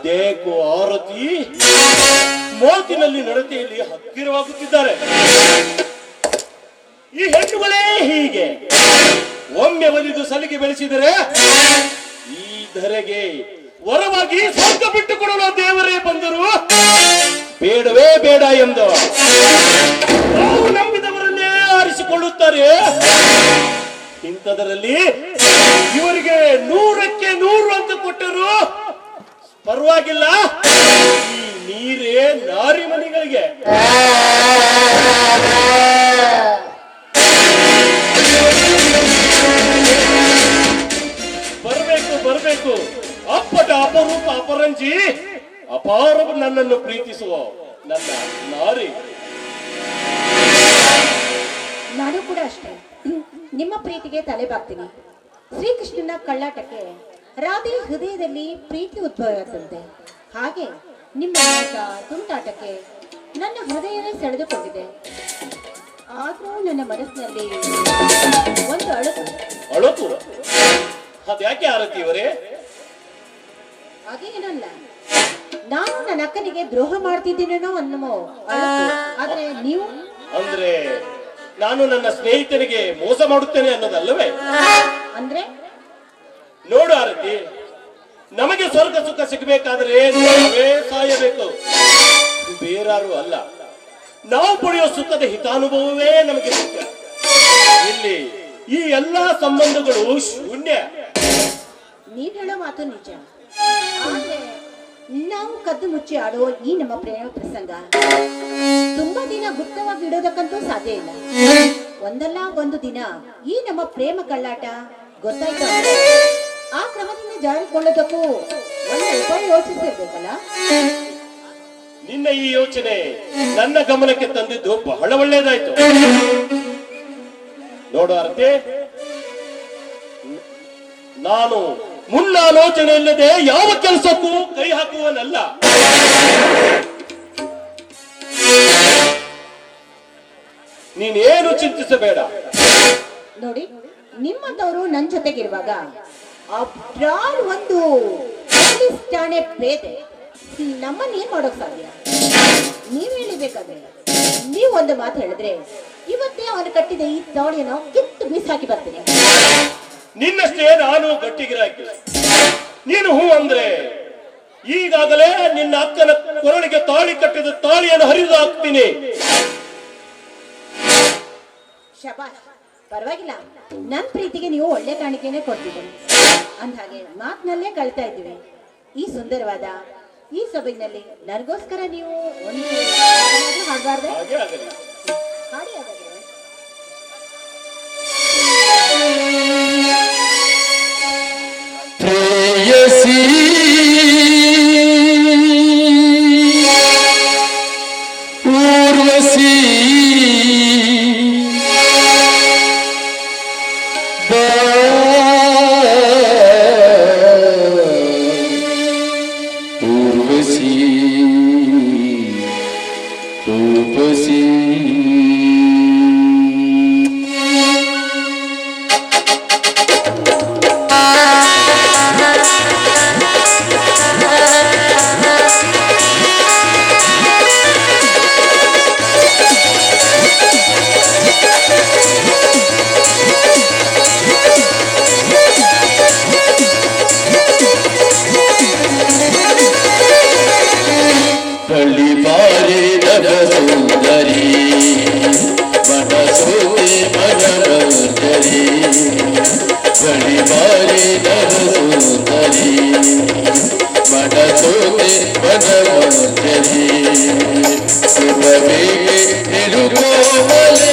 ಅದೇಕೋ ಆರತಿ ಮಾತಿನಲ್ಲಿ ನಡತೆಯಲ್ಲಿ ಹತ್ತಿರವಾಗುತ್ತಿದ್ದಾರೆ. ಈ ಹೆಣ್ಣುಗಳೇ ಹೀಗೆ ಒಮ್ಮೆ ಒಲಿದು ಸಲಿಗೆ ಬೆಳೆಸಿದರೆ ಈ ಧರೆಗೆ ವರವಾಗಿ ಸ್ವರ್ಗ ಬಿಟ್ಟುಕೊಡಲು ದೇವರೇ ಬಂದರು ಬೇಡವೇ ಬೇಡ ಎಂದು ನಾವು ನಂಬಿದವರನ್ನೇ ಆರಿಸಿಕೊಳ್ಳುತ್ತಾರೆ. ಇಂಥದರಲ್ಲಿ ಇವರಿಗೆ 100ಕ್ಕೆ 100 ಅಂತ ಕೊಟ್ಟರು ಪರವಾಗಿಲ್ಲ. ಈ ನೀರೇ ನಾರಿ ಮನೆಗಳಿಗೆ. ಬರಬೇಕು ಅಪ್ಪಟ ಅಪರೂಪ ಅಪರಂಜಿ ಅಪಾರ ನನ್ನನ್ನು ಪ್ರೀತಿಸುವ ನನ್ನ ನಾರಿ. ನಾನು ಕೂಡ ಅಷ್ಟೇ ನಿಮ್ಮ ಪ್ರೀತಿಗೆ ತಲೆ ಬಾಗ್ತೀನಿ. ಶ್ರೀಕೃಷ್ಣನ ಕಳ್ಳಾಟಕ್ಕೆ ರಾಧೆ ಹೃದಯದಲ್ಲಿ ಪ್ರೀತಿ ಉದ್ಭವವಾದಂತೆ ಹಾಗೆ ನಿಮ್ಮ ನೋಟ ತುಂಟಾಟಕ್ಕೆ ನನ್ನ ಹೃದಯವೇ ಸೆಳೆದುಕೊಂಡಿದೆ. ಆದರೂ ನನ್ನ ಮನಸ್ಸಿನಲ್ಲಿ ಒಂದು ಅಳುಕು. ಅದ್ಯಾಕೆ ಆರತಿ ಇವರೇ? ಅದೇನಲ್ಲ, ನಾನು ನನ್ನ ಅಕ್ಕನಿಗೆ ದ್ರೋಹ ಮಾಡ್ತಿದ್ದೀನೇನೋ ಅನ್ನೋ ಅಳುಕು. ಆದ್ರೆ ನೀವು ಅಂದ್ರೆ ನಾನು ನನ್ನ ಸ್ನೇಹಿತನಿಗೆ ಮೋಸ ಮಾಡುತ್ತೇನೆ ಅನ್ನೋದಲ್ಲವೇ? ಅಂದ್ರೆ ನೋಡು ಆರತಿ, ನಮಗೆ ಸ್ವರ್ಗ ಸುಖ ಸಿಗಬೇಕಾದ್ರೆ ನಾವೇ ಸಾಯಬೇಕು, ಬೇರಾರು ಅಲ್ಲ. ನಾವು ಪಡೆಯೋ ಸುಖದ ಹಿತಾನುಭವವೇ ನಮಗೆ ಮುಖ್ಯ. ಇಲ್ಲಿ ಈ ಎಲ್ಲಾ ಸಂಬಂಧಗಳು ಶೂನ್ಯ. ನೀವ್ ಹೇಳೋ ಮಾತು ನಿಜ. ಆದ್ರೆ ನಾವು ಕದ್ದು ಮುಚ್ಚಿ ಆಡೋ ಈ ನಮ್ಮ ಪ್ರೇಮ ಪ್ರಸಂಗ ತುಂಬಾ ದಿನ ಗುಪ್ತವಾಗಿ ಇಡೋದಕ್ಕಂತೂ ಸಾಧ್ಯ ಇಲ್ಲ. ಒಂದಲ್ಲ ಒಂದು ದಿನ ಈ ನಮ್ಮ ಪ್ರೇಮ ಕಳ್ಳಾಟ ಗೊತ್ತಾಯ್ತು ಅಂದ್ರೆ ಆ ಕ್ರಮದಿಂದ ಜಾರಿಕೊಳ್ಳೋದಕ್ಕೂ ಒಂದು ಉಪಾಯ ಯೋಚಿಸಿರ್ಬೇಕಲ್ಲ. ನಿನ್ನ ಈ ಯೋಚನೆ ನನ್ನ ಗಮನಕ್ಕೆ ತಂದಿದ್ದು ಬಹಳ ಒಳ್ಳೆಯದಾಯ್ತು. ನೋಡು ಆರತಿ, ನಾನು ಮುನ್ನಾಲೋಚನೆ ಇಲ್ಲದೆ ಯಾವ ಕೆಲಸಕ್ಕೂ ಕೈ ಹಾಕುವನಲ್ಲ. ನೀನೇನು ಚಿಂತಿಸಬೇಡ. ನೋಡಿ, ನಿಮ್ಮಂತವರು ನನ್ನ ಜೊತೆಗಿರುವಾಗ ಒಂದು ಪೊಲೀಸ್ ಠಾಣೆ ಪೇದೆ ನಮ್ಮನ್ನ ಏನ್ ಮಾಡೋಕ್ ಸಾಧ್ಯ? ನೀವ್ ಹೇಳಿಬೇಕಾದ್ರೆ ನೀವು ಒಂದು ಮಾತು ಹೇಳಿದ್ರೆ ಇವತ್ತೇ ಅವನು ಕಟ್ಟಿದ ಈ ತಾಳಿಯನ್ನು ಕಿತ್ತು ಬೀಸಾಕಿ ಬರ್ತೀನಿ. ನಿನ್ನಷ್ಟೇ ನಾನು ಗಟ್ಟಿಗಿರಾಕಿ. ನೀನು ಹೂ ಅಂದ್ರೆ ಈಗಾಗಲೇ ನಿನ್ನ ಅಕ್ಕನ ಕೊರಳಿಗೆ ತಾಳಿ ಕಟ್ಟಿದ ತಾಳಿಯನ್ನು ಹರಿದು ಹಾಕ್ತೀನಿ. ಶಬಾಷ್, ಪರವಾಗಿಲ್ಲ. ನನ್ನ ಪ್ರೀತಿಗೆ ನೀವು ಒಳ್ಳೆ ಕಾಣಿಕೆನೆ ಕೊಡ್ತಿದ್ದೀರಿ. ಅಂದ್ಹಾಗೆ ಮಾತಿನಲ್ಲೇ ಕಳ್ತಾ ಇದ್ದೀವಿ. ಈ ಸುಂದರವಾದ ಈ ಸಭೆಯಲ್ಲಿ ನನಗೋಸ್ಕರ ನೀವು ಒಂದು ಹಾಡಬಾರ್ದೆ? ಹಾಡಿ ಹಾಗಾದ್ರೆ. ಪ್ರೇಯಸಿ ಊರ್ವಶಿ ಊರ್ವಶಿ ರೂಪಸಿ ಸುಂದರಿ ಮನಸೋತೆ ಮನಮಂಜರಿ ಬಳಿ ಬಾರಿ ಸುಂದರಿ ಮನಸೋತೆ ಮನಮಂಜರಿ ಸುಖವೇಗೆ ನಿಲುಕೋಮಲೆ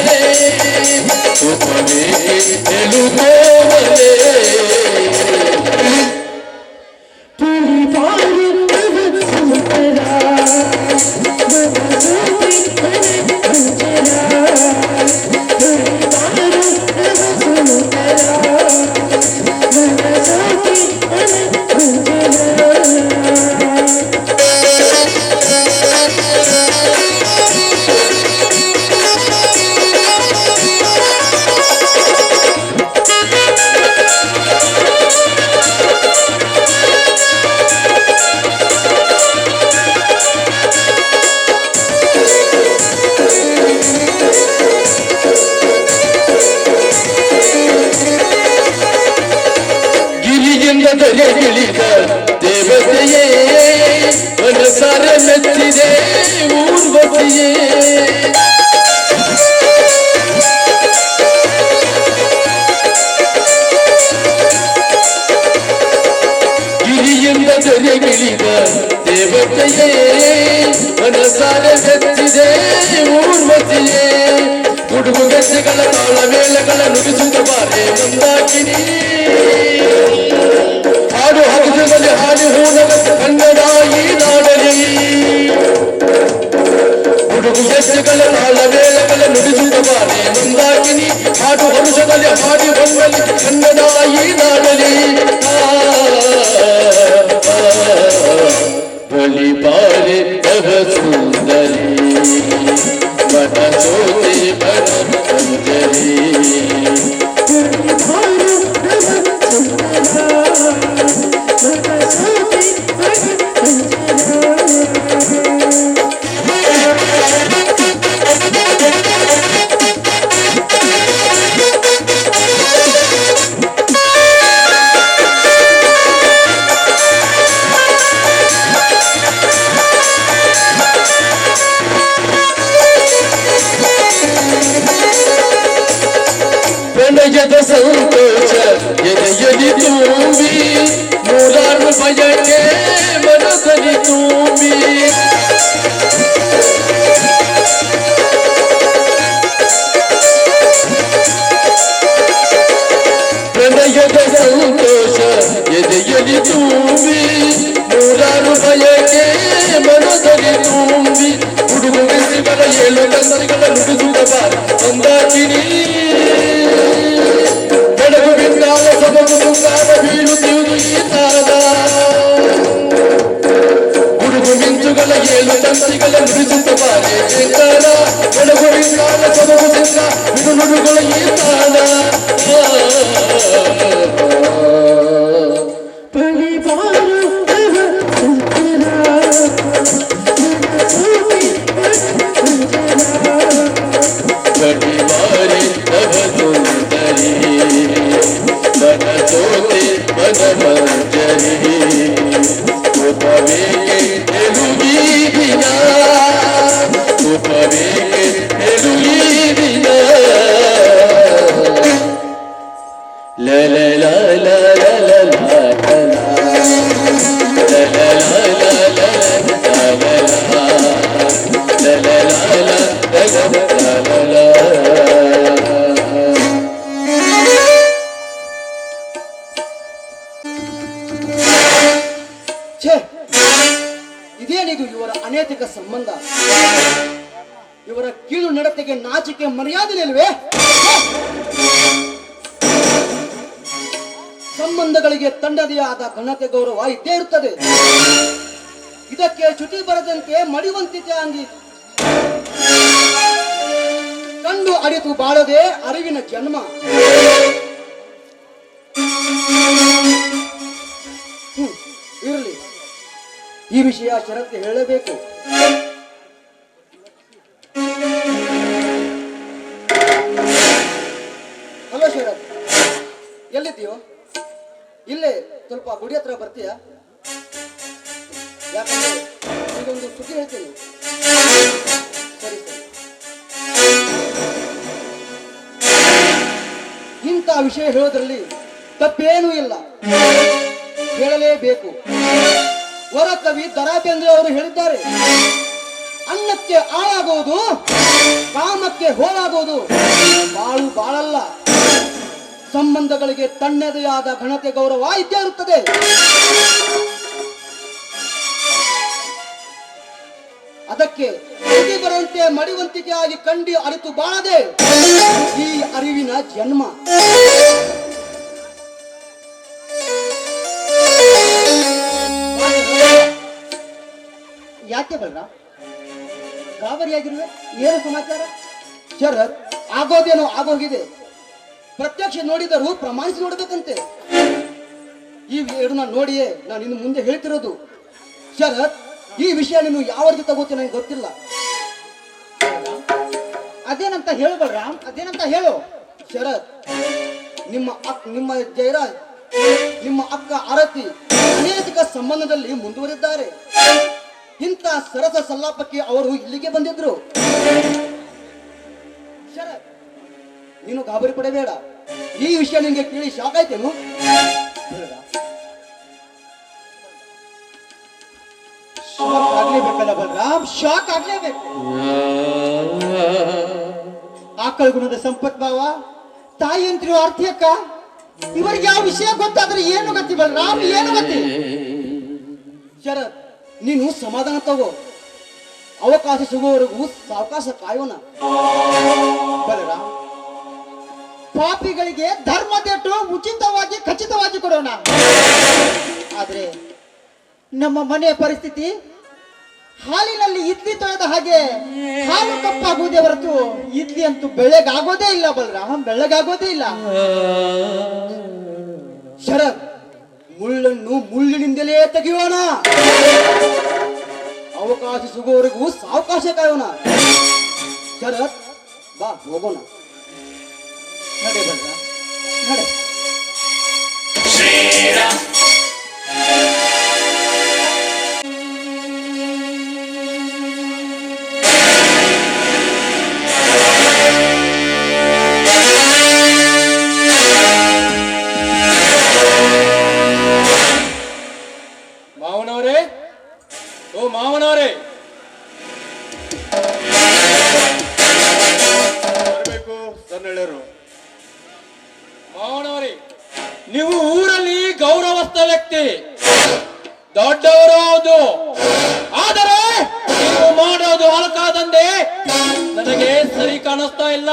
ಸುಖವೇಗೆ ನಿಲುಕೋಮಲೆ ಭೂಮಿಯಿಂದ ತೆರೆಗಿಳಿದ ದೇವತೆಯೇ ಮನಸಾರೆ ಮೆಚ್ಚಿದೆ ಊರ್ವಶಿಯೇ ಗುಡುಗು ಗೆಜ್ಜೆಗಳ ತಾಳ ಮೇಳಗಳ ನುಡಿಸುತ್ತ ಬಾರೆ ಮಂದಾಕಿನಿ ಹಾಡು ಹಗಲಲ್ಲಿ ಹಾಡಿ ಹೂನಗ ಕನ್ನಡ ಈ ನಾಡಲಿ ಗುಡುಗು ಗೆಜ್ಜೆಗಳ ತಾಳ ಮೇಳಗಳ ನುಡಿಸುತ್ತ ಬಾರೆ ಮಂದಾಕಿನಿ ಹಾಡು ಹರುಷದಲ್ಲಿ ಹಾಡಿ ಹೊಂಗಲಿ ಕನ್ನಡ ಈ ನಾಡಲಿ ಬಲಿ ಬಾರೆ ನವ ಸುಂದರಿ ಮನ ಸೋತೆ ಮನ ಮಂಜರಿ ಪ್ರಣಯದ ಸಂತೋಷ ಎದೆಯಲಿ ತುಂಬಿ ನೂರಾರು ಬಯಕೆ ಮನದಲ್ಲಿ ತುಂಬಿ ಪ್ರಣಯದ ಸಂತೋಷ ಎದೆಯಲಿ ತುಂಬಿ ನೂರಾರು ಬಯಕೆ ಮನದಲ್ಲಿ ತುಂಬಿ ಹುಡುಗು ಗೆಜ್ಜೆಗಳ ಏಳು ಗಂಧಗಳ ನುಡಿಸುತ್ತ ಬಾರ ಮಂದಾಕಿನಿ ಬೆಳಗು ಬಿಂಗಾಲ ಸೊಬಗು ಮುಂಗಾಲ ಬೀಳುತ್ತಿರುವುದು ಈ ತಾರದ ಗುಡುಗು ಮಿಂಚುಗಳ ಏಳು ತಂತಿಗಳ ನುಡಿಸುತ್ತ ಬಾರೆ ಶಂಕರ ಬೆಳಗು ಬಿಂಗಾಲ ಸೊಬಗು ಸಿಂಗ ಬಿಡು ನುಡುಗಳ ಈ ತಾಳ ಬಡಿವಾರಿ ನವ ಸುಂದರಿ ಮನ ಸೋತೆ ಮನ ಮಂಜರಿ ಉಪವೇಕೆ ಎಲುಗೀದಿನ ಉಪವೇಕೆ ಎಲುಗೀದಿನ ಲಲ ಲಲ ಲಲ ಛೇ, ಇದೇನಿದು ಇವರ ಅನೈತಿಕ ಸಂಬಂಧ? ಇವರ ಕೀಳು ನಡತೆಗೆ ನಾಚಿಕೆ ಮರ್ಯಾದೆ ನಿಲ್ವೇ? ಸಂಬಂಧಗಳಿಗೆ ತನ್ನದೇ ಆದ ಘನತೆ ಗೌರವ ಇದ್ದೇ ಇರುತ್ತದೆ. ಇದಕ್ಕೆ ಚ್ಯುತಿ ಬರದಂತೆ ಮಡಿವಂತಿಕೆ ಅಂಗಿ ಕಂಡು ಅರಿತು ಬಾಳದೆ ಅರಿವಿನ ಜನ್ಮ. ಇರಲಿ, ಈ ವಿಷಯ ಶರತ್ ಹೇಳಬೇಕು. ಹಲೋ ಶರತ್, ಎಲ್ಲಿದ್ದೀಯೋ? ಇಲ್ಲೇ ಸ್ವಲ್ಪ ಗುಡಿ ಹತ್ರ ಬರ್ತೀಯಾ? ಯಾಕಂದ್ರೆ ಈಗೊಂದು ಸುದ್ದಿ ಹೇಳ್ತೀನಿ. ಸರಿ ಸರಿ. ಇಂಥ ವಿಷಯ ಹೇಳೋದ್ರಲ್ಲಿ ತಪ್ಪೇನೂ ಇಲ್ಲ, ಹೇಳಲೇಬೇಕು. ವರ ಕವಿ ದರಾ ಬೇಂದ್ರೆ ಅವರು ಹೇಳಿದ್ದಾರೆ, ಅನ್ನಕ್ಕೆ ಆಳಾಗುವುದು, ಕಾಮಕ್ಕೆ ಹೋಳಾಗುವುದು ಬಾಳು ಬಾಳಲ್ಲ. ಸಂಬಂಧಗಳಿಗೆ ತನ್ನದೇ ಆದ ಘನತೆ ಗೌರವ ಇದ್ದೇ ಇರುತ್ತದೆ. ಅದಕ್ಕೆ ಚ್ಯುತಿ ಬರಂತೆ ಮಡಿವಂತಿಕೆ ಆಗಿ ಕಂಡಿ ಅರಿತು ಬಾಳದೆ ಈ ಅರಿವಿನ ಜನ್ಮ. ಯಾಕೆ ಬಲ್ರ ಗಾಬರಿಯಾಗಿರುವೆ? ಏನು ಸಮಾಚಾರ? ಶರತ್, ಆಗೋದೇನೋ ಆಗೋಗಿದೆ. ಪ್ರತ್ಯಕ್ಷ ನೋಡಿದರೂ ಪ್ರಮಾಣಿಸಿ ನೋಡ್ಬೇಕಂತೆ. ಈ ಎರಡನ್ನ ನೋಡಿಯೇ ನಾನು ಇನ್ನು ಮುಂದೆ ಹೇಳ್ತಿರೋದು. ಶರತ್, ಈ ವಿಷಯ ನೀನು ಯಾವ ರೀತಿ ತಗೋತೀನಿ ನನಗೆ ಗೊತ್ತಿಲ್ಲ. ಅದೇನಂತ ಹೇಳು ಬಲರಾಮ್, ಅದೇನಂತ ಹೇಳು. ಶರತ್, ನಿಮ್ಮ ಜಯರಾಜ್, ನಿಮ್ಮ ಅಕ್ಕ ಆರತಿ ಅನೈತಿಕ ಸಂಬಂಧದಲ್ಲಿ ಮುಂದುವರಿದ್ದಾರೆ. ಇಂಥ ಸರಸ ಸಲ್ಲಾಪಕ್ಕೆ ಅವರು ಇಲ್ಲಿಗೆ ಬಂದಿದ್ರು. ಶರತ್, ನೀನು ಗಾಬರಿ ಪಡಬೇಡ. ಈ ವಿಷಯ ನಿನಗೆ ಕೇಳಿ ಶಾಕ್ ಆಯ್ತೇನು? ಶಾಕ್ ಆಗ್ಲೇಬೇಕಲ್ಲ ಬಲರಾಮ್, ಶಾಕ್ ಆಗ್ಲೇಬೇಕು. ಆಕಳ ಗುಣದ ಸಂಪತ್ ಭಾವ, ತಾಯಿ ಅಂತಿರುವ ಅರ್ಥ್ಯಕ್ಕ, ಇವರಿಗೆ ಯಾವ ವಿಷಯ ಗೊತ್ತಾದ್ರೆ ಏನು ಗತಿ ಬಲರಾಮ್, ಏನು ಗತಿ? ಶರತ್, ನೀನು ಸಮಾಧಾನ ತಗೋ, ಅವಕಾಶ ಸಿಗುವವರೆಗೂ ಸಾವಕಾಶ ಕಾಯೋಣ. ಬಲರಾಮ್, ಪಾಪಿಗಳಿಗೆ ಧರ್ಮದೇಟು ಉಚಿತವಾಗಿ ಖಚಿತವಾಗಿ ಕೊಡೋಣ. ಆದ್ರೆ ನಮ್ಮ ಮನೆಯ ಪರಿಸ್ಥಿತಿ ಹಾಲಿನಲ್ಲಿ ಇಡ್ಲಿ ತೊಳೆದ ಹಾಗೆ ಹಾಲು ಕಪ್ಪಾಗುವುದೇ ಹೊರತು ಇಡ್ಲಿ ಅಂತೂ ಬೆಳ್ಳಗಾಗೋದೇ ಇಲ್ಲ ಬಲರಾಮ್, ಬೆಳ್ಳಗಾಗೋದೇ ಇಲ್ಲ. ಶರತ್, ಮುಳ್ಳನ್ನು ಮುಳ್ಳಿನಿಂದಲೇ ತೆಗೆಯೋಣ. ಅವಕಾಶ ಸಿಗುವವರೆಗೂ ಸಾವಕಾಶ ಕಾಯೋಣ. ಶರತ್, ಬಾ ಹೋಗೋಣ. ನಡೆ ಬಲರಾಮ್, ನಡೆ. ಮಾವನವರೇ, ಓ ಮಾವನವರೇ, ಬರಬೇಕು ಸನ್ನೆಳೆಯರು. ಮಾವನವರೇ, ನೀವು ಊರಲ್ಲಿ ಗೌರವಸ್ಥ ವ್ಯಕ್ತಿ, ದೊಡ್ಡವರು ಹೌದು. ಆದರೆ ನೀವು ಮಾಡೋದು ಹಲಕಾದಂದೆ ನನಗೆ ಸರಿ ಕಾಣಿಸ್ತಾ ಇಲ್ಲ.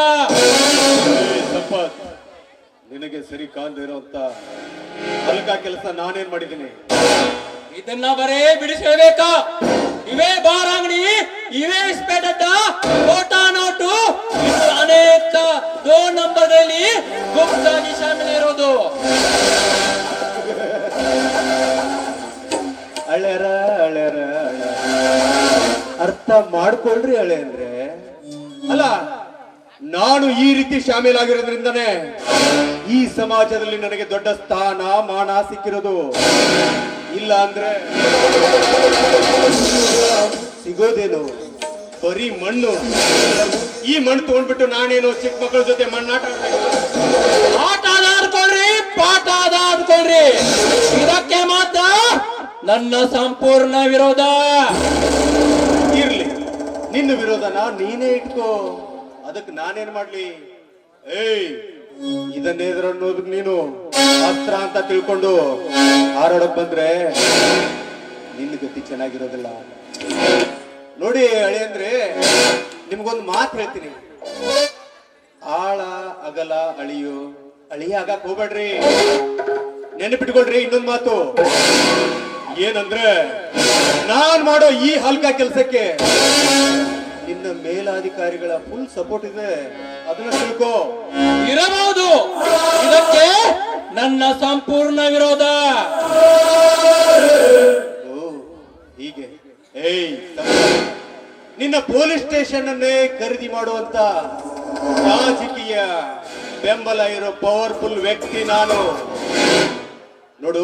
ಸಂಪತ್, ನಿನಗೆ ಸರಿ ಕಾಣದೇ ಇರುವಂತ ಹಲ್ಕ ಕೆಲಸ ನಾನೇನ್ ಮಾಡಿದ್ದೀನಿ? ಇದನ್ನ ಬರೇ ಬಿಡಿಸಬೇಕಾ? ಇವೇ ಬಾರ್ ಅಂಗಡಿ, ಇವೇ ಸ್ಪೇಟ್ ಅಡ್ಡ, ಕೋಟಾ ನೋಟು, ಇನ್ನು ಅನೇಕ 2 ನಂಬರ್ಗಳಲ್ಲಿ ಗುಪ್ತಾಗಿ ಶಾಮಿಲ್ ಇರೋದು. ಹಳೆಯರ ಹಳೆಯರ ಅರ್ಥ ಮಾಡ್ಕೊಳ್ರಿ. ಹಳೆ ಅಂದ್ರೆ ಅಲ್ಲ, ನಾನು ಈ ರೀತಿ ಶಾಮೀಲಾಗಿರೋದ್ರಿಂದನೇ ಈ ಸಮಾಜದಲ್ಲಿ ನನಗೆ ದೊಡ್ಡ ಸ್ಥಾನ ಮಾನ ಸಿಕ್ಕಿರೋದು. ಇಲ್ಲ ಅಂದ್ರೆ ಸಿಗೋದೇನು? ಬರೀ ಮಣ್ಣು. ಈ ಮಣ್ಣು ತಗೊಂಡ್ಬಿಟ್ಟು ನಾನೇನು ಚಿಕ್ಕ ಮಕ್ಕಳ ಜೊತೆ ಮಣ್ಣಾಟ ಆಟ ಆಡ್ಕೊಳ್ರಿ, ಪಾಠ ಆಡ್ಕೊಳ್ರಿ. ಇದಕ್ಕೆ ಮಾತ್ರ ನನ್ನ ಸಂಪೂರ್ಣ ವಿರೋಧ. ಇರ್ಲಿ, ನಿನ್ನ ವಿರೋಧನ ನೀನೇ ಇಟ್ಕೋ, ಅದಕ್ಕೆ ನಾನೇನ್ ಮಾಡ್ಲಿ? ಏಯ್, ಇದನ್ನೆದುರನ್ನೋದು ನೀನು ಅಸ್ತ್ರ ಅಂತ ತಿಳ್ಕೊಂಡು ಹಾರಾಡಕ್ ಬಂದ್ರೆ ನಿನ್ನ ಗತಿ ಚೆನ್ನಾಗಿರೋದಿಲ್ಲ. ನೋಡಿ ಹಳೆ ಅಂದ್ರೆ, ನಿಮ್ಗೊಂದು ಮಾತು ಹೇಳ್ತೀನಿ. ಆಳ ಅಗಲ ಅಳಿಯೋ ಅಳಿಯಾಗಕ್ ಹೋಗ್ಬೇಡ್ರಿ. ನೆನಪಿಟ್ಕೊಳ್ರಿ ಇನ್ನೊಂದು ಮಾತು ಏನಂದ್ರೆ, ನಾನ್ ಮಾಡೋ ಈ ಹಲ್ಕ ಕೆಲಸಕ್ಕೆ ನಿನ್ನ ಮೇಲಾಧಿಕಾರಿಗಳ ಫುಲ್ ಸಪೋರ್ಟ್ ಇದೆ, ಅದನ್ನ ತಿಳ್ಕೋ. ಇರಬಹುದು, ಇದಕ್ಕೆ ನನ್ನ ಸಂಪೂರ್ಣ ವಿರೋಧ. ಹೀಗೆ ಏಯ್, ನಿನ್ನ ಪೊಲೀಸ್ ಸ್ಟೇಷನ್ ಅನ್ನೇ ಖರೀದಿ ಮಾಡುವಂತ ರಾಜಕೀಯ ಬೆಂಬಲ ಇರೋ ಪವರ್ಫುಲ್ ವ್ಯಕ್ತಿ ನಾನು. ನೋಡು,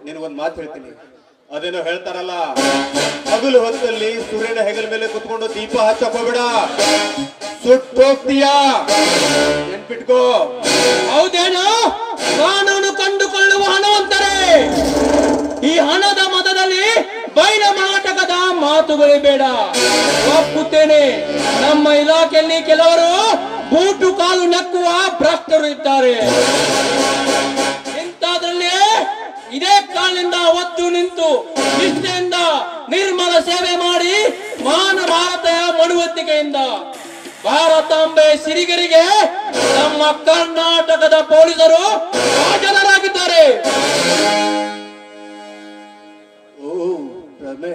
ನಿನಗೊಂದು ಮಾತು ಹೇಳ್ತೀನಿ. ಅದೇನೋ ಹೇಳ್ತಾರಲ್ಲ, ಹಗಲು ಹೊತ್ತಲ್ಲಿ ಸೂರ್ಯನ ಹೆಗಲ ಮೇಲೆ ಕುತ್ಕೊಂಡು ದೀಪ ಹಚ್ಚಕ್ ಹೋಗ್ಬೇಡ, ಸುಟ್ಟೋಗ್ತೀಯಾ. ನೆನ್ಪಿಟ್ಕೋ. ಹೌದೇನೋ? ಕಾನೂನು ಕಂಡುಕೊಳ್ಳುವ ಹಣವಂತರೇ, ಈ ಹಣದ ಮತದಲ್ಲಿ ಬೈಲ ಮಾಟಕದ ಮಾತುಗಳೇ ಬೇಡ. ಒಪ್ಪುತ್ತೇನೆ, ನಮ್ಮ ಇಲಾಖೆಯಲ್ಲಿ ಕೆಲವರು ಬೂಟು ಕಾಲು ನಕ್ಕುವ ಭ್ರಷ್ಟರು ಇದ್ದಾರೆ. ಇಂಥದ್ರಲ್ಲಿ ಇದೇ ಕಾಲಿನಿಂದ ಒತ್ತು ನಿಂತು ನಿಷ್ಠೆಯಿಂದ ನಿರ್ಮಲ ಸೇವೆ ಮಾಡಿ ಮಾನ ಭಾರತೆಯ ಮಡುವತ್ತಿಕೆಯಿಂದ ಭಾರತಾಂಬೆ ಸಿರಿಗರಿಗೆ ನಮ್ಮ ಕರ್ನಾಟಕದ ಪೊಲೀಸರು ಹಾಜರಾಗಿದ್ದಾರೆ. ಓ ರಮೆ,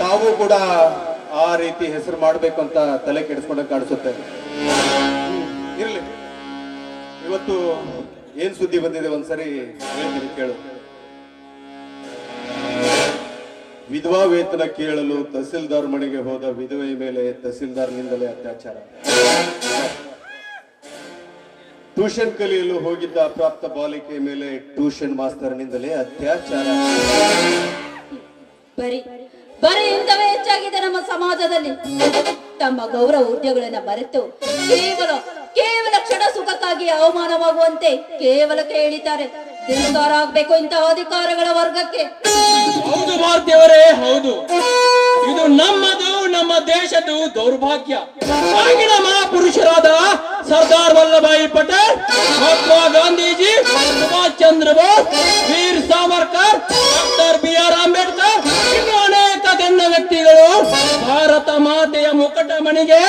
ತಾವು ಕೂಡ ಆ ರೀತಿ ಹೆಸರು ಮಾಡ್ಬೇಕು ಅಂತ ತಲೆ ಕೆಡಿಸ್ಕೊಂಡ ಕಾಣಿಸುತ್ತೆ. ಇರ್ಲಿ, ಇವತ್ತು ಏನ್ ಸುದ್ದಿ ಬಂದಿದೆ ಒಂದ್ಸರಿ ಹೇಳ್ತೀನಿ ಕೇಳು. ವಿಧವಾ ವೇತನ ಕೇಳಲು ತಹಸೀಲ್ದಾರ್ ಮನೆಗೆ ಹೋದ ವಿಧವೆಯ ಮೇಲೆ ತಹಸೀಲ್ದಾರ್ನಿಂದಲೇ ಅತ್ಯಾಚಾರ. ಟ್ಯೂಷನ್ ಕಲಿಯಲು ಹೋಗಿದ್ದ ಅಪ್ರಾಪ್ತ ಬಾಲಿಕೆಯ ಮೇಲೆ ಟ್ಯೂಷನ್ ಮಾಸ್ತರ್ನಿಂದಲೇ ಅತ್ಯಾಚಾರ. ಬರೀ ಇಂಥವೇ ಹೆಚ್ಚಾಗಿದೆ ನಮ್ಮ ಸಮಾಜದಲ್ಲಿ. ತಮ್ಮ ಗೌರವ ಹುದ್ದೆಗಳನ್ನ ಮರೆತು ಕೇವಲ ಕ್ಷಣ ಸುಖಕ್ಕಾಗಿ ಅವಮಾನವಾಗುವಂತೆ ಕೇವಲ ಕೇಳಿದ್ದಾರೆ. ಧಿಕ್ಕಾರ ಆಗ್ಬೇಕು ಇಂತಹ ಅಧಿಕಾರಗಳ ವರ್ಗಕ್ಕೆ. ಹೌದು ಭಾರತೀಯವರೇ ಹೌದು, ಇದು ನಮ್ಮದು, ನಮ್ಮ ದೇಶದ್ದು ದೌರ್ಭಾಗ್ಯ. ಆಗಿನ ಮಹಾಪುರುಷರಾದ ಸರ್ದಾರ್ ವಲ್ಲಭಾಯಿ ಪಟೇಲ್, ಮಹಾತ್ಮ ಗಾಂಧೀಜಿ, ಸುಭಾಷ್ ಚಂದ್ರ ಬೋಸ್, ವೀರ್ ಸಾವರ್ಕರ್, ಡಾಕ್ಟರ್ BR ಅಂಬೇಡ್ಕರ್, ಇನ್ನು ಅನೇಕ ಗಣ್ಯ ವ್ಯಕ್ತಿಗಳು ಭಾರತ ಮಾತೆಯ ಮುಕಟಮಣಿಗೆ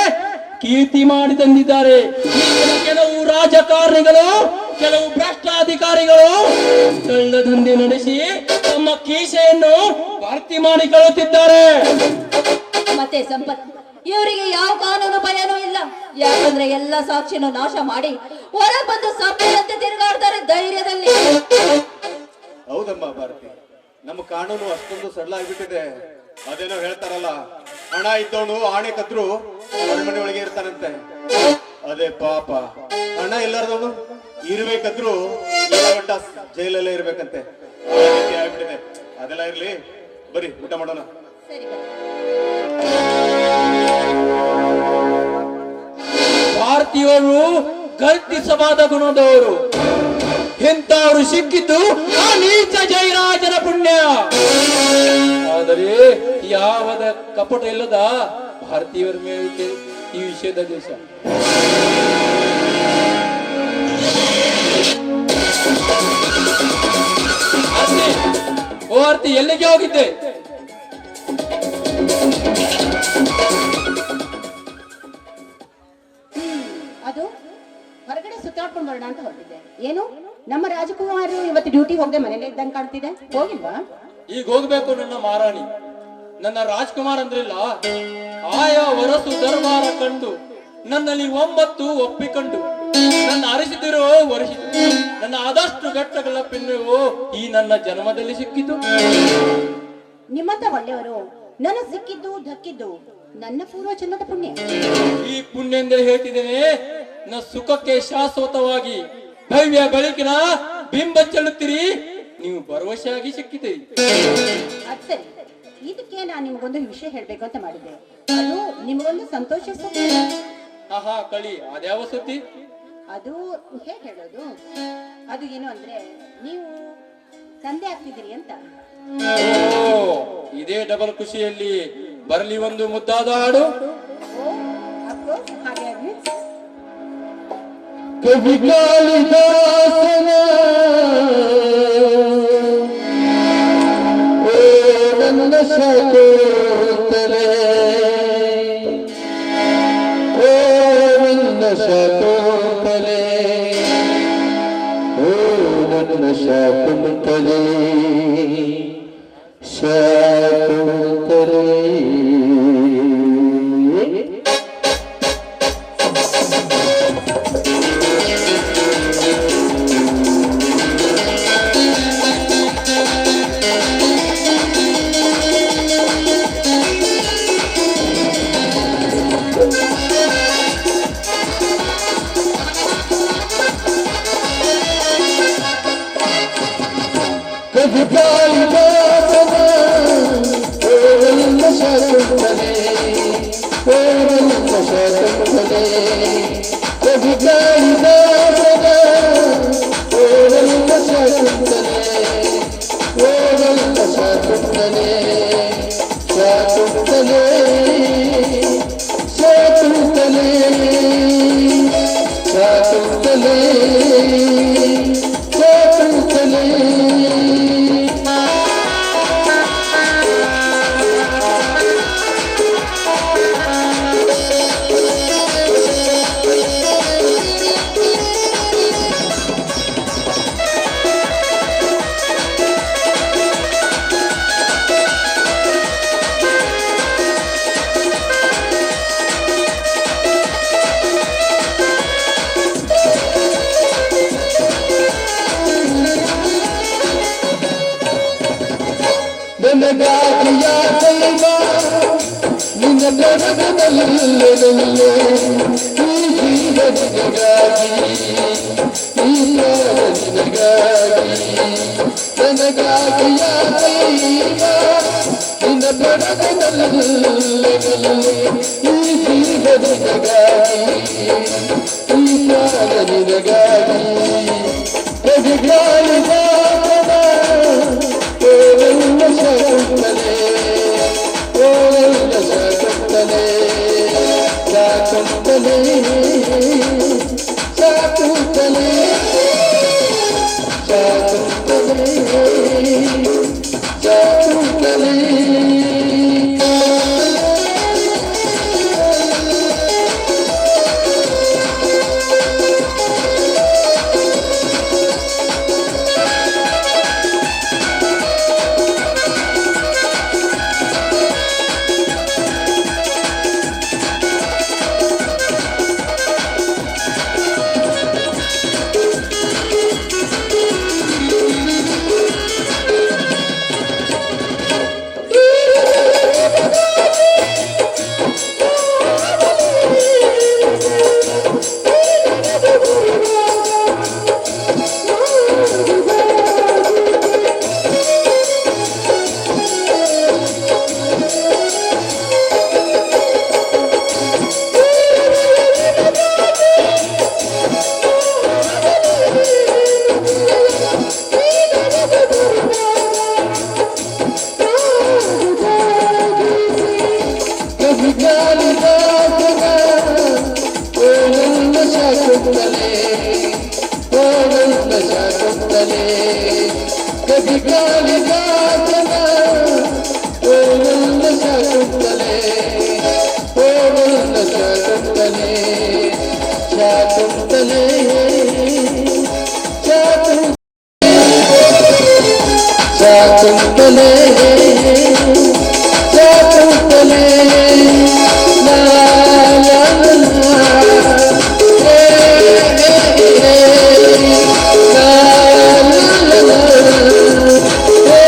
ಕೀರ್ತಿ ಮಾಡಿ ತಂದಿದ್ದಾರೆ. ಈಗಿನ ಕೆಲವು ರಾಜಕಾರಣಿಗಳು, ಕೆಲವು ಭ್ರಷ್ಟಾಧಿಕಾರಿಗಳು ಕಳ್ಳದಂಧೆ ನಡೆಸಿ ತಮ್ಮ ಕೀಸೆಯನ್ನು ಭರ್ತಿ ಮಾಡಿಕೊಳ್ಳುತ್ತಿದ್ದಾರೆ. ಮತ್ತೆ ಸಂಪತ್, ಇವರಿಗೆ ಯಾವ ಕಾನೂನು ಭಯನೂ ಇಲ್ಲ. ಯಾಕಂದ್ರೆ ಎಲ್ಲ ಸಾಕ್ಷಿಯನ್ನು ನಾಶ ಮಾಡಿ ಹೊರ ಬಂದು ಸಭ್ಯರಂತೆ ತಿರುಗಾಡ್ತಾರೆ ಧೈರ್ಯದಲ್ಲಿ. ಹೌದಮ್ಮ ಭಾರತಿ, ನಮ್ಮ ಕಾನೂನು ಅಷ್ಟೊಂದು ಸರಳ ಆಗ್ಬಿಟ್ಟಿದೆ. ಅದೇನೋ ಹೇಳ್ತಾರಲ್ಲ, ಹಣ ಇದ್ದವನು ಆಣೆ ಕದ್ರು ಅರಮನೆ ಒಳಗೆ ಇರ್ತಾನಂತೆ. ಅದೇ ಪಾಪ, ಹಣ ಇಲ್ಲಾರ್ದವನು ಇರ್ಬೇಕಾದ್ರು ಗಂಟ ಜೈಲಲ್ಲೇ ಇರ್ಬೇಕಂತೆ. ಆ ರೀತಿ ಆಗ್ಬಿಟ್ಟಿದೆ. ಅದೆಲ್ಲ ಇರ್ಲಿ, ಬರೀ ಊಟ ಮಾಡೋಣ. ಸರಿ, ಭಾರತೀಯರು ಗರ್ತಿಸವಾದ ಗುಣದವರು. ಇಂಥವರು ಸಿಕ್ಕಿದ್ದು ಆ ನೀಚ ಜಯರಾಜನ ಪುಣ್ಯ. ಆದರೆ ಯಾವದ ಕಪಟ ಇಲ್ಲದ ಭಾರತೀಯರ ಮೇಲೆ ಈ ವಿಷಯದ ದೇಶ. ಭಾರತಿ ಎಲ್ಲಿಗೆ ಹೋಗಿದ್ದೆ? ಅದು ಹೊರಗಡೆ ಸುತ್ತಾಡ್ಕೊಂಡು ಬರೋಣ ಅಂತ ಹೊರಟಿದ್ದೆ. ಏನು ನಮ್ಮ ರಾಜಕುಮಾರರು ಇವತ್ತು ಡ್ಯೂಟಿ ಹೋಗದೆ ಮನೇಲಿ ಇದ್ದಂಗೆ ಕಾಣ್ತಿದೆ, ಹೋಗಿಲ್ವಾ? ಈಗ ಹೋಗ್ಬೇಕು ನನ್ನ ಮಹಾರಾಣಿ. ನನ್ನ ರಾಜ್ಕುಮಾರ್ ಅಂದ್ರಿಲ್ಲ, ಆಯಾ ವರಸು ದರ್ಬಾರ ಕಂಡು ನನ್ನಲ್ಲಿ ಒಮ್ಮತ್ತು ಒಪ್ಪಿಕೊಂಡು ನನ್ನ ಅರಸಿದಿರೋ ವರ್ಷಿತು. ನನ್ನ ಆದಷ್ಟು ಘಟ್ಟಗಳ ಪಿನ್ನವು ಈ ನನ್ನ ಜನ್ಮದಲ್ಲಿ ಸಿಕ್ಕಿತು. ನಿಮ್ಮಂತ ಒಳ್ಳೆಯವರು ನನಗೆ ಸಿಕ್ಕಿದ್ದು ದಕ್ಕಿದ್ದು ನನ್ನ ಪೂರ್ವ ಜನ್ಮದ ಪುಣ್ಯ. ಈ ಪುಣ್ಯ ಎಂದರೆ ಹೇಳ್ತಿದ್ದೇನೆ, ನನ್ನ ಸುಖಕ್ಕೆ ಶಾಶ್ವತವಾಗಿ ಭವ್ಯ ಬೆಳಕಿನ ಬಿಂಬ ಚೆಲ್ಲುತ್ತೀರಿ. ನೀವು ಭರವಸೆಯಾಗಿ ಸಿಕ್ಕಿದ್ದೀರಿ. ಅದ್ ಸರಿ, ಇದಕ್ಕೆ ನಾನು ನಿಮ್ಗೊಂದು ವಿಷಯ ಹೇಳ್ಬೇಕು ಅಂತ ಮಾಡಿದ್ದೆ. ಅದು ನಿಮ್ಗೊಂದು ಸಂತೋಷ ಸುದ್ದಿ. ಆಹಾ ಕಳಿ, ಅದ್ಯಾವ ಸುದ್ದಿ? ಅದು ಹೇಗೆ ಹೇಳೋದು, ಅದು ಏನು ಅಂದ್ರೆ ನೀವು ತಂದೆ ಆಗ್ತಿದ್ದೀರಿ ಅಂತ. ಓ, ಇದೇ ಡಬಲ್ ಖುಷಿಯಲ್ಲಿ ಬರಲಿ ಒಂದು ಮುದ್ದಾದ ಹಾಡು. ಹಾಗೆ ಆಗ್ಲಿ. ಕವಿ ಕಾಳಿದಾಸನ ಓ ನನ್ನ ಶಾಕೋತ್ತರೆ, ಓ ನನ್ನ ಶಾಕೋತ್ತರೆ, ಓ ನನ್ನ ಶಾಕೋತ್ತರೆ, ಶಾಕೋತ್ತರೆ. ಕವಿ ಕಾಳಿದಾಸನ ಓ ನನ್ನ ಶಾಕೋತ್ತರೆ, ಓ ನನ್ನ ಶಾಕೋತ್ತರೆ, ಕವಿ ಕಾಳಿದಾಸನ ಓ ನನ್ನ ಶಾಕೋತ್ತರೆ, ಓ ನನ್ನ ಶಾಕೋತ್ತರೆ, ಶಾಕೋತ್ತರೆ, ಶಾಕೋತ್ತರೆ, ಶಾಕೋತ್ತರೆ, ಶಾಕೋತ್ತರೆ. ನನಗಾಗಿಯ ದೈವ ನಿನ್ನ ಬೆಳಗನಲ್ಲೇ ಈ ಜೀವ ನಿನಗಾಗಿ, ಈ ಪ್ರಾಣ ನಿನಗಾಗಿ. ನನಗಾಗಿಯ ದೈವ ನಿನ್ನ ಬೆಳಗನಲ್ಲೇ ಈ ಜೀವ ನಿನಗಾಗಿ, ಈ ಪ್ರಾಣ ನಿನಗಾಗಿ. ಕವಿ ಕಾಳಿದಾಸನ ಓ ನನ್ನ ಶಾಕೋತ್ತರೆ, ಸಾಕುತ್ತಲೇ ಲಾ ಲಾ ಲಾ ಹೇ ಹೇ ಲಾ ಲಾ ಲಾ ಹೇ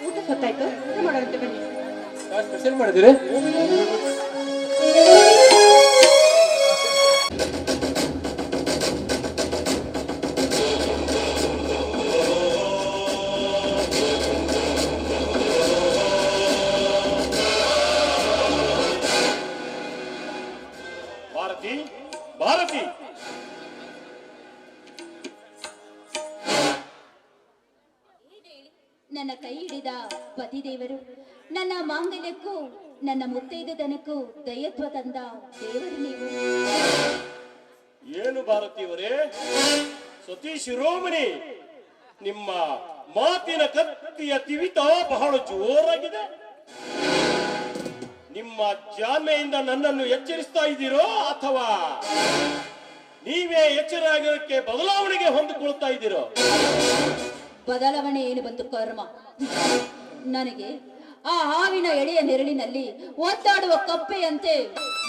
ಊಟ ಗೊತ್ತಾಯ್ತು, ಊಟ ಮಾಡೋರಂತೆ ಬನ್ನಿ. ಸ್ಪೆಷಲ್ ಮಾಡಿದಿರಿ? ಭಾರತಿ, ಭಾರತಿ, ನನ್ನ ಕೈ ಹಿಡಿದ ಪತಿದೇವರು, ನನ್ನ ಮಾಂಗಲ್ಯಕ್ಕೂ ನನ್ನ ಮುತ್ತೈದತನಕ್ಕೂ ದಯತ್ವ ತಂದ ದೇವರು ನೀವು. ಏನು ಭಾರತಿಯವರೇ, ಸತೀಶ್ ಶಿರೋಮಣಿ, ನಿಮ್ಮ ಮಾತಿನ ಕತ್ತಿಯ ತಿವಿತ ಬಹಳ ಜೋರಾಗಿದೆ. ನಿಮ್ಮ ಜಾಣ್ಮೆಯಿಂದ ನನ್ನನ್ನು ಎಚ್ಚರಿಸ್ತಾ ಇದ್ದೀರೋ ಅಥವಾ ನೀವೇ ಎಚ್ಚರಾಗಿರೋಕ್ಕೆ ಬದಲಾವಣೆಗೆ ಹೊಂದಿಕೊಳ್ತಾ ಇದ್ದೀರೋ? ಬದಲಾವಣೆ ಏನು ಬಂತು ಕರ್ಮ. ನನಗೆ ಆ ಹಾವಿನ ಎಳೆಯ ನೆರಳಿನಲ್ಲಿ ಒದ್ದಾಡುವ ಕಪ್ಪೆಯಂತೆ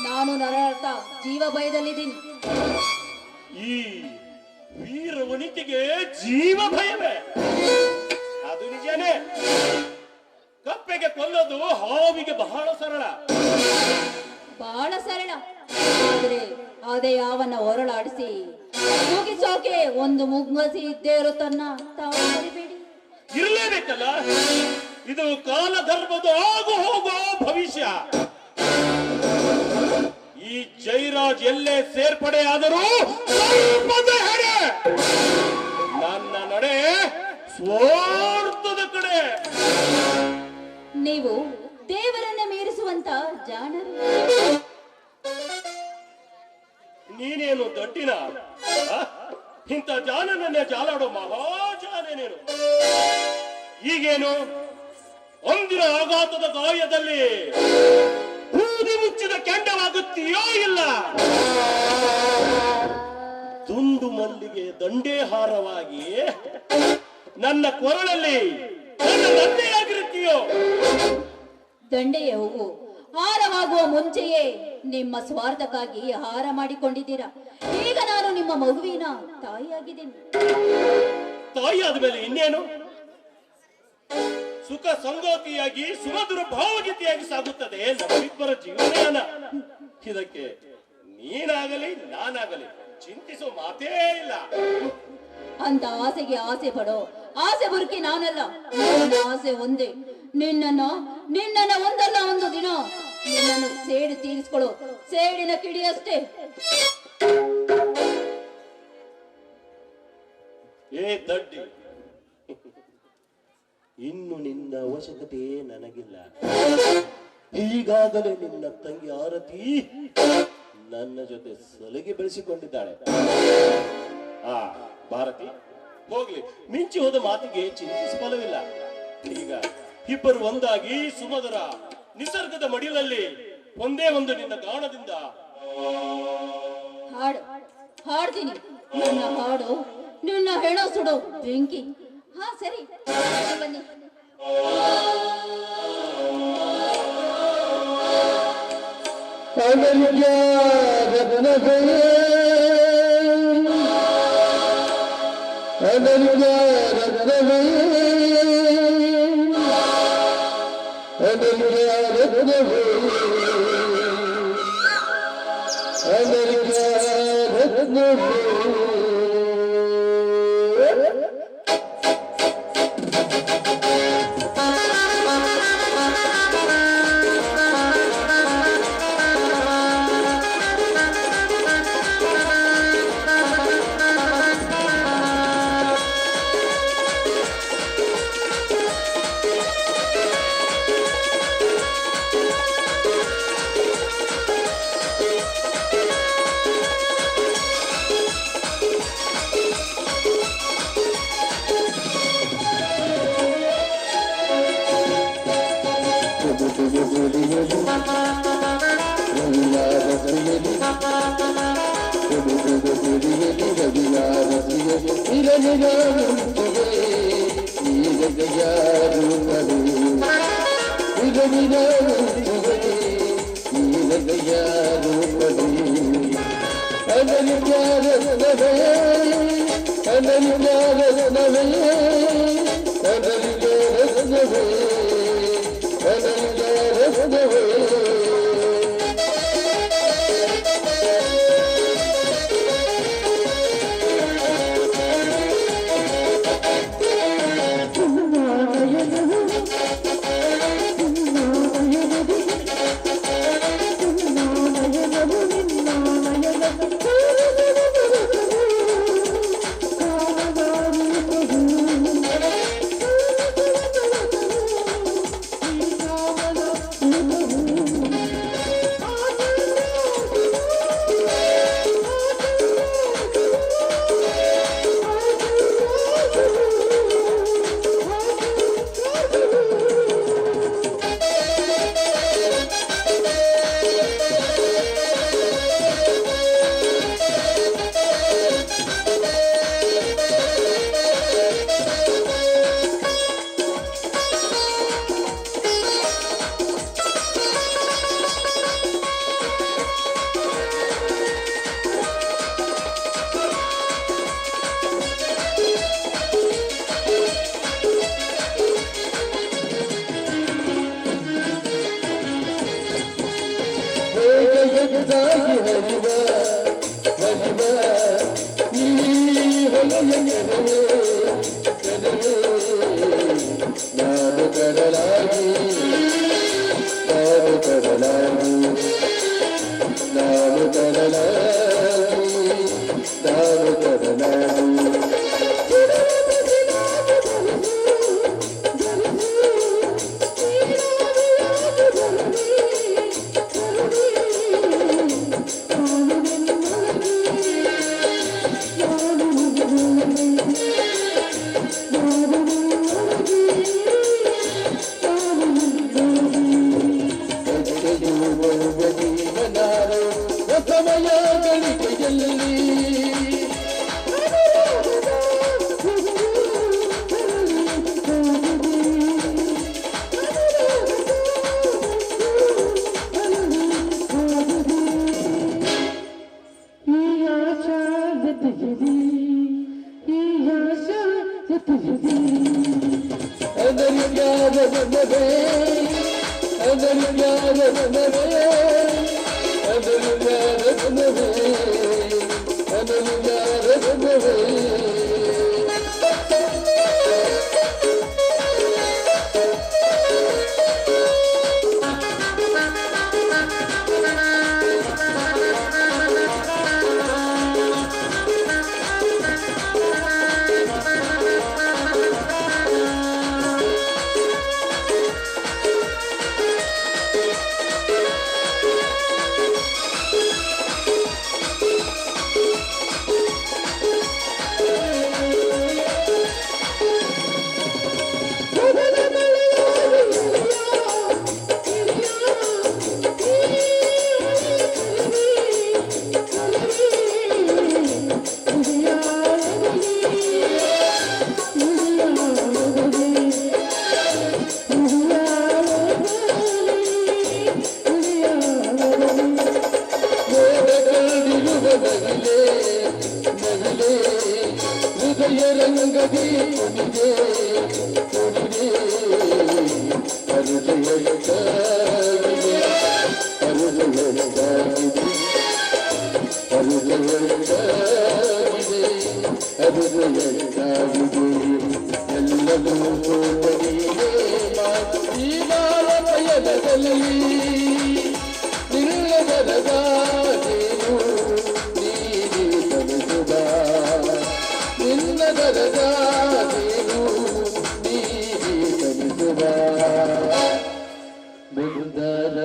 ನಾನು ನರಳತ ಜೀವ ಭಯದಲ್ಲಿದ್ದೀನಿ. ಈ ವೀರ ವನಿತೆಗೆ ಜೀವ ಭಯವೇ? ಅದು ನಿಜನೇ. ಕಪ್ಪೆಗೆ ಕೊಲ್ಲೋದು ಹಾವಿಗೆ ಬಹಳ ಸರಳ. ಬಹಳ ಸರಳ. ಆದ್ರೆ ಅದೇ ಯಾವನ್ನ ಹೊರಳಾಡಿಸಿ ಮುಗಿಸೋಕೆ ಒಂದು ಮುಗ್ಗಸಿ ಇದ್ದೇ ಇರುತ್ತನ್ನ ತಾವು ಮರಿಬೇಡಿ. ಇರಲೇಬೇಕಲ್ಲ, ಇದು ಕಾಲಧರ್ಮದ ಆಗು ಹೋಗೋ ಭವಿಷ್ಯ. ಈ ಜೈರಾಜ್ ಎಲ್ಲೇ ಸೇರ್ಪಡೆ ಆದರೂ ಸ್ವಲ್ಪದ ಹೆಡೆ. ನನ್ನ ನಡೆ ಸ್ವಾರ್ಥದ ಕಡೆ. ನೀವು ದೇವರನ್ನ ಮೀರಿಸುವಂತ ಜಾಣರು. ನೀನೇನು ದಡ್ಡಿನ? ಆ? ಇಂಥ ಜಾನನನ್ನೇ ಜಾಲಾಡೋ ಮಹಾಜಾನೆ ನೀನು. ಈಗೇನು ಒಂದಿನ ಆಘಾತದ ಗಾಯದಲ್ಲಿ ಬೂದಿ ಮುಚ್ಚಿದ ಕೆಂಡವಾಗುತ್ತೀಯೋ ಇಲ್ಲ? ತುಂಡು ಮಲ್ಲಿಗೆ ದಂಡೇ ಹಾರವಾಗಿ ನನ್ನ ಕೊರಳಲ್ಲಿ ನನ್ನ ದಂಡೆಯಾಗಿರುತ್ತೀಯೋ? ದಂಡೆಯ ಹೂವು ಹಾರವಾಗುವ ಮುಂಚೆಯೇ ನಿಮ್ಮ ಸ್ವಾರ್ಥಕ್ಕಾಗಿ ಹಾರ ಮಾಡಿಕೊಂಡಿದ್ದೀರಾ. ಈಗ ನಾನು ನಿಮ್ಮ ಮಗುವಿನ ತಾಯಿಯಾಗಿದ್ದೀನಿ. ತಾಯಿ ಆದ್ಮೇಲೆ ಇನ್ನೇನು? ಸುಖ ಸಂಗಾತಿಯಾಗಿ ಸುಮಧುರ ಭಾವಗೀತೆಯಾಗಿ ಸಾಗುತ್ತದೆ ನಮ್ಮಿಬ್ಬರ ಜೀವನಯಾನ. ಇದಕ್ಕೆ ನೀನಾಗಲಿ ನಾನಾಗಲಿ ಚಿಂತಿಸೋ ಮಾತೇ ಇಲ್ಲ. ಅಂತ ಆಸೆಗೆ ಆಸೆ ಪಡೋ ಆಸೆ ಬುರುಕಿ ನಾನಲ್ಲ. ನನ್ನ ಆಸೆ ಒಂದೇ, ನಿನ್ನನ್ನ ಒಂದಲ್ಲ ಒಂದು ದಿನ ನಿನ್ನನ್ನು ಸೇಡು ತೀರಿಸ್ಕೊಳ್ಳೋ ಸೇಡಿನ ಕಿಡಿ ಅಷ್ಟೇ. ಏ ದಡ್ಡಿ, ಇನ್ನು ನಿನ್ನ ಅವಶ್ಯಕತೆ ನನಗಿಲ್ಲ. ಈಗಾಗಲೇ ನಿನ್ನ ತಂಗಿ ಆರತಿ ನನ್ನ ಜೊತೆ ಸಲಿಗೆ ಬೆಳೆಸಿಕೊಂಡಿದ್ದಾಳೆ. ಆ ಭಾರತಿ, ಹೋಗ್ಲಿ, ಮಿಂಚಿ ಹೋದ ಮಾತಿಗೆ ಚಿಂತಿಸಿ ಫಲವಿಲ್ಲ. ಈಗ ಇಬ್ಬರು ಒಂದಾಗಿ ಸುಮಧುರ ನಿಸರ್ಗದ ಮಡಿಲಲ್ಲಿ ಒಂದೇ ಒಂದು ನಿನ್ನ ಗಾಣದಿಂದ ಹಾಡ್ತೀನಿ. ನನ್ನ ಹಾಡು ನಿನ್ನ ಹೆಣ ಸುಡು ಬೆಂಕಿ. ಹಾ ಸರಿ, ಬನ್ನಿ. ನಿಜ ಮಿಂಚುಗಳೇ ನೀರದೆಯ ರೂಪವೇ ನಿಜ ನಿಜ ಮಿಂಚುಗಳೇ ನೀರದೆಯ ರೂಪವೇ ಅನನ್ಯ ರತ್ನವೇ ಅನನ್ಯ ರತ್ನವೇ ಅನನ್ಯ ರತ್ನವೇ ಅನನ್ಯ ರತ್ನವೇ ನಾನು ಕಡಲಾಗಿ ನಾನು ಕಡಲಾಗಿ ನಾನು ಕಡಲಾಗಿ ನಾನು ಕಡಲಾಗಿ ಸಮಯ ಗಳಿಕೆಯಲ್ಲಿ ಹೃದಯ ರಂಗದಿ ಕುಣಿದೆ ಕುಣಿದೆ ಹೃದಯಕ್ಕಾಗಿದೆ ಹೃದಯಕ್ಕಾಗಿದೆ ಹೃದಯಕ್ಕಾಗಿದೆ ಹೃದಯಕ್ಕಾಗಿದೆ ಎಲ್ಲವೂ ತೋರಿದೆ ಈ ಬಾಳ ಪಯಣದಲ್ಲಿ ನಿಲ್ಲದರದಾದೇನು ನೀಡಿ ತಲುಪುದ ನಿಲ್ಲದರದಾದೇನು ನೀಡಿ ತಲುಪುದ ಮಂದಾರ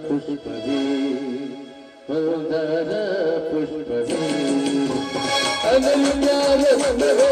ಪುಷ್ಪವೇ ಮಂದಾರ ಪುಷ್ಪವೇ ಅನನ್ಯ ರತ್ನವೇ